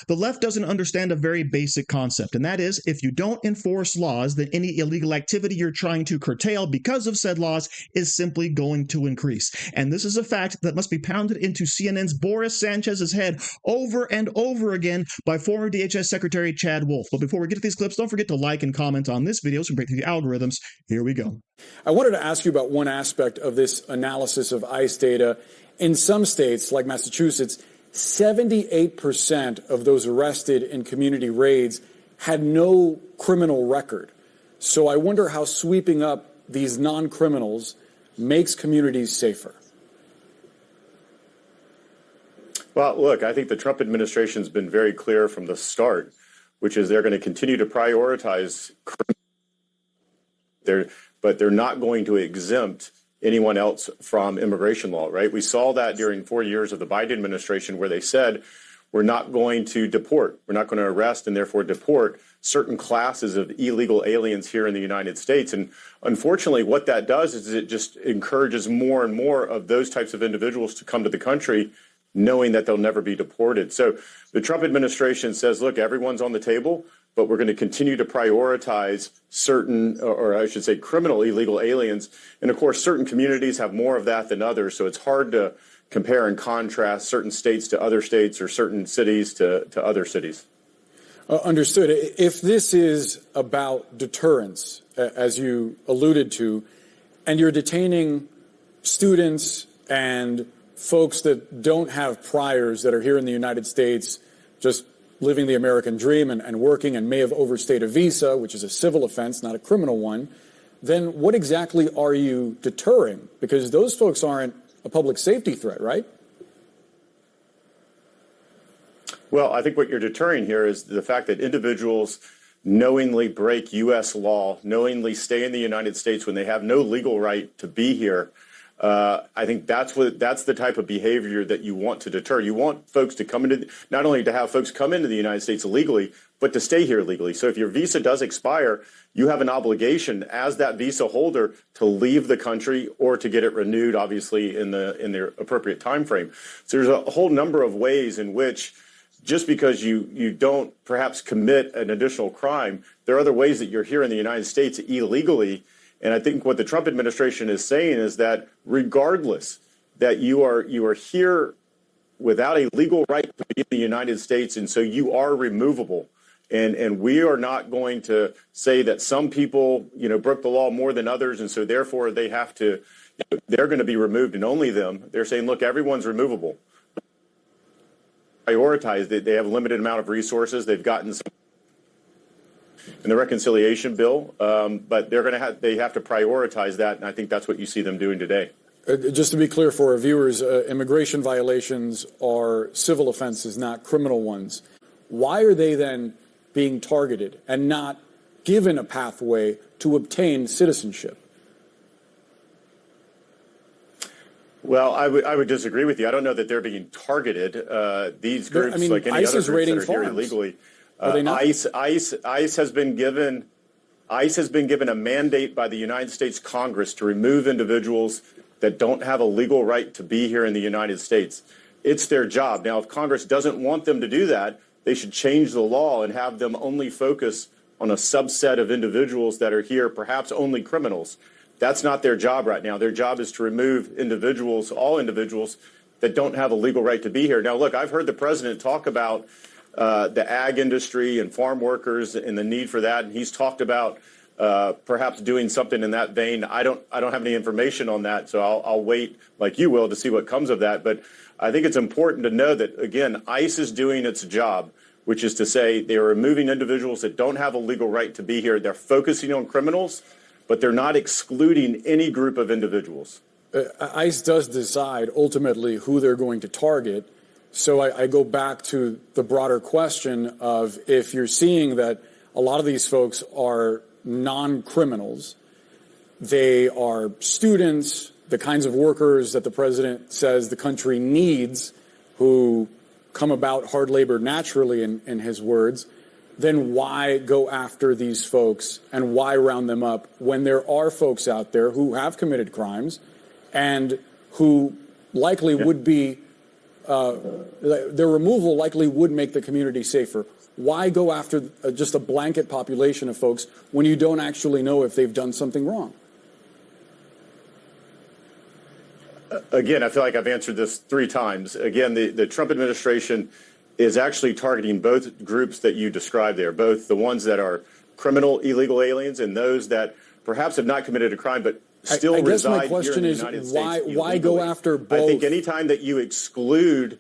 The left doesn't understand a very basic concept, and that is if you don't enforce laws, then any illegal activity you're trying to curtail because of said laws is simply going to increase. And this is a fact that must be pounded into CNN's Boris Sanchez's head over and over again by former DHS Secretary Chad Wolf. But before we get to these clips, don't forget to like and comment on this video so we can break through the algorithms. Here we go. I wanted to ask you about one aspect of this analysis of ICE data. In some states, like Massachusetts, 78% of those arrested in community raids had no criminal record. So I wonder how sweeping up these non-criminals makes communities safer. Well, look, I think the Trump administration's been very clear from the start, which is they're going to continue to prioritize but they're not going to exempt anyone else from immigration law, right? We saw that during 4 years of the Biden administration where they said, we're not going to deport, we're not going to arrest and therefore deport certain classes of illegal aliens here in the United States. And unfortunately, what that does is it just encourages more and more of those types of individuals to come to the country knowing that they'll never be deported. So the Trump administration says, look, everyone's on the table, but we're going to continue to prioritize certain, or I should say, criminal illegal aliens. And of course, certain communities have more of that than others. So it's hard to compare and contrast certain states to other states or certain cities to other cities. Understood. If this is about deterrence, as you alluded to, and you're detaining students and folks that don't have priors that are here in the United States, just living the American dream and working and may have overstayed a visa, which is a civil offense, not a criminal one, then what exactly are you deterring? Because those folks aren't a public safety threat, right? Well, I think what you're deterring here is the fact that individuals knowingly break U.S. law, knowingly stay in the United States when they have no legal right to be here. I think that's the type of behavior that you want to deter. You want folks to come into, not only to have folks come into the United States illegally, but to stay here legally. So if your visa does expire, you have an obligation as that visa holder to leave the country or to get it renewed, obviously, in the appropriate time frame. So there's a whole number of ways in which, just because you don't perhaps commit an additional crime, there are other ways that you're here in the United States illegally. And I think what the Trump administration is saying is that regardless that you are here without a legal right to be in the United States, and so you are removable. And we are not going to say that some people, broke the law more than others, and so therefore they have to, they're going to be removed and only them. They're saying, look, everyone's removable. Prioritize that they have a limited amount of resources. They've gotten some in the reconciliation bill, but they have to prioritize that, and I think that's what you see them doing today. Just to be clear for our viewers, immigration violations are civil offenses, not criminal ones. Why are they then being targeted and not given a pathway to obtain citizenship? Well, I would disagree with you. I don't know that they're being targeted. These groups, like any other groups that are here illegally, ICE has been given a mandate by the United States Congress to remove individuals that don't have a legal right to be here in the United States. It's their job. Now, if Congress doesn't want them to do that, they should change the law and have them only focus on a subset of individuals that are here, perhaps only criminals. That's not their job right now. Their job is to remove individuals, all individuals that don't have a legal right to be here. Now, look, I've heard the president talk about the ag industry and farm workers and the need for that. And he's talked about perhaps doing something in that vein. I don't have any information on that, so I'll wait, like you will, to see what comes of that. But I think it's important to know that, again, ICE is doing its job, which is to say they are removing individuals that don't have a legal right to be here. They're focusing on criminals, but they're not excluding any group of individuals. ICE does decide ultimately who they're going to target. So I go back to the broader question of, if you're seeing that a lot of these folks are non-criminals, they are students, the kinds of workers that the president says the country needs, who come about hard labor naturally, in his words, then why go after these folks and why round them up when there are folks out there who have committed crimes and who likely would be their removal likely would make the community safer. Why go after just a blanket population of folks when you don't actually know if they've done something wrong? Again, I feel like I've answered this 3 times. Again, the Trump administration is actually targeting both groups that you described there, both the ones that are criminal illegal aliens and those that perhaps have not committed a crime but still reside here in the United States. I guess my question is why go after both? I think anytime that you exclude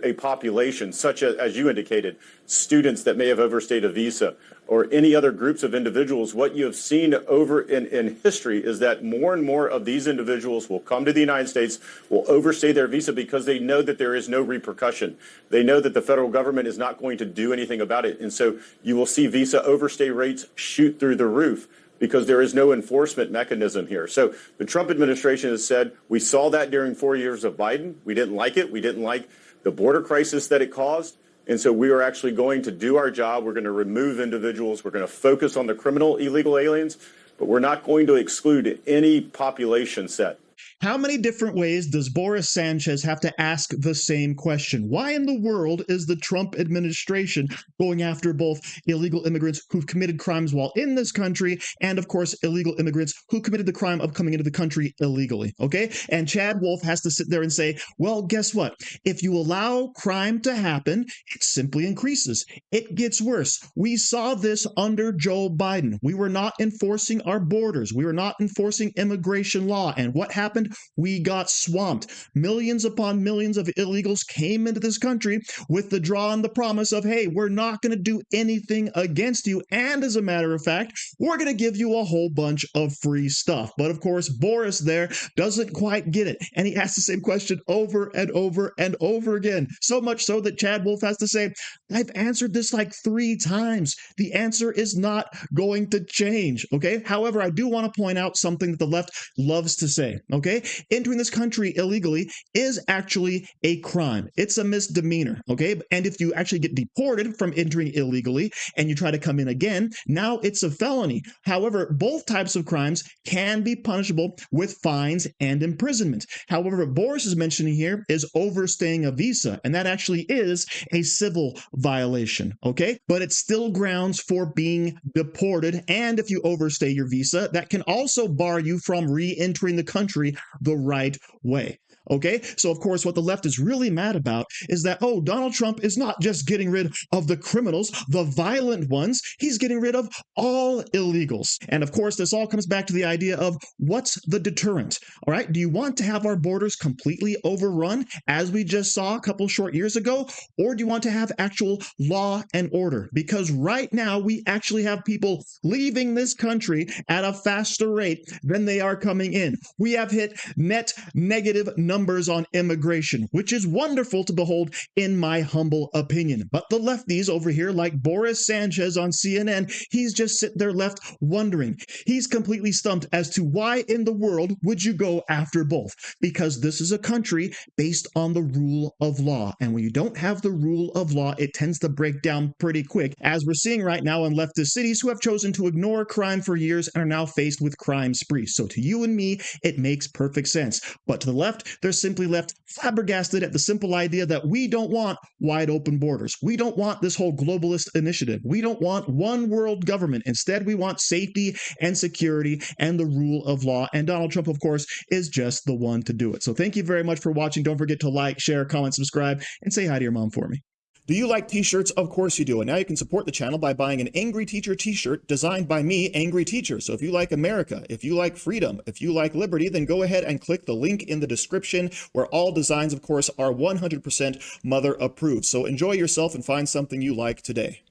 a population, such as you indicated, students that may have overstayed a visa or any other groups of individuals, what you have seen over in history is that more and more of these individuals will come to the United States, will overstay their visa because they know that there is no repercussion. They know that the federal government is not going to do anything about it. And so you will see visa overstay rates shoot through the roof because there is no enforcement mechanism here. So the Trump administration has said, we saw that during 4 years of Biden. We didn't like it. We didn't like the border crisis that it caused. And so we are actually going to do our job. We're going to remove individuals. We're going to focus on the criminal illegal aliens, but we're not going to exclude any population set. How many different ways does Boris Sanchez have to ask the same question? Why in the world is the Trump administration going after both illegal immigrants who've committed crimes while in this country and, of course, illegal immigrants who committed the crime of coming into the country illegally? Okay? And Chadwolf has to sit there and say, well, guess what? If you allow crime to happen, it simply increases. It gets worse. We saw this under Joe Biden. We were not enforcing our borders. We were not enforcing immigration law. And what happened? We got swamped. Millions upon millions of illegals came into this country with the draw and the promise of, hey, we're not going to do anything against you. And as a matter of fact, we're going to give you a whole bunch of free stuff. But of course, Boris there doesn't quite get it. And he asks the same question over and over and over again. So much so that Chadwolf has to say, I've answered this like 3 times. The answer is not going to change. Okay. However, I do want to point out something that the left loves to say. Okay. Entering this country illegally is actually a crime. It's a misdemeanor. Okay. And if you actually get deported from entering illegally and you try to come in again, now it's a felony. However, both types of crimes can be punishable with fines and imprisonment. However, what Boris is mentioning here is overstaying a visa, and that actually is a civil violation. Okay. But it's still grounds for being deported. And if you overstay your visa, that can also bar you from re-entering the country the right way. Okay, so of course, what the left is really mad about is that, oh, Donald Trump is not just getting rid of the criminals, the violent ones, he's getting rid of all illegals. And of course, this all comes back to the idea of what's the deterrent? All right, do you want to have our borders completely overrun, as we just saw a couple short years ago, or do you want to have actual law and order? Because right now, we actually have people leaving this country at a faster rate than they are coming in. We have hit net negative numbers on immigration, which is wonderful to behold in my humble opinion. But the lefties over here, like Boris Sanchez on CNN, he's just sitting there left wondering. He's completely stumped as to why in the world would you go after both? Because this is a country based on the rule of law. And when you don't have the rule of law, it tends to break down pretty quick, as we're seeing right now in leftist cities who have chosen to ignore crime for years and are now faced with crime sprees. So to you and me, it makes perfect sense. But to the left, they're simply left flabbergasted at the simple idea that we don't want wide open borders. We don't want this whole globalist initiative. We don't want one world government. Instead, we want safety and security and the rule of law. And Donald Trump, of course, is just the one to do it. So thank you very much for watching. Don't forget to like, share, comment, subscribe, and say hi to your mom for me. Do you like t-shirts? Of course you do. And now you can support the channel by buying an Angry Teacher t-shirt designed by me, Angry Teacher. So if you like America, if you like freedom, if you like liberty, then go ahead and click the link in the description where all designs, of course, are 100% mother approved. So enjoy yourself and find something you like today.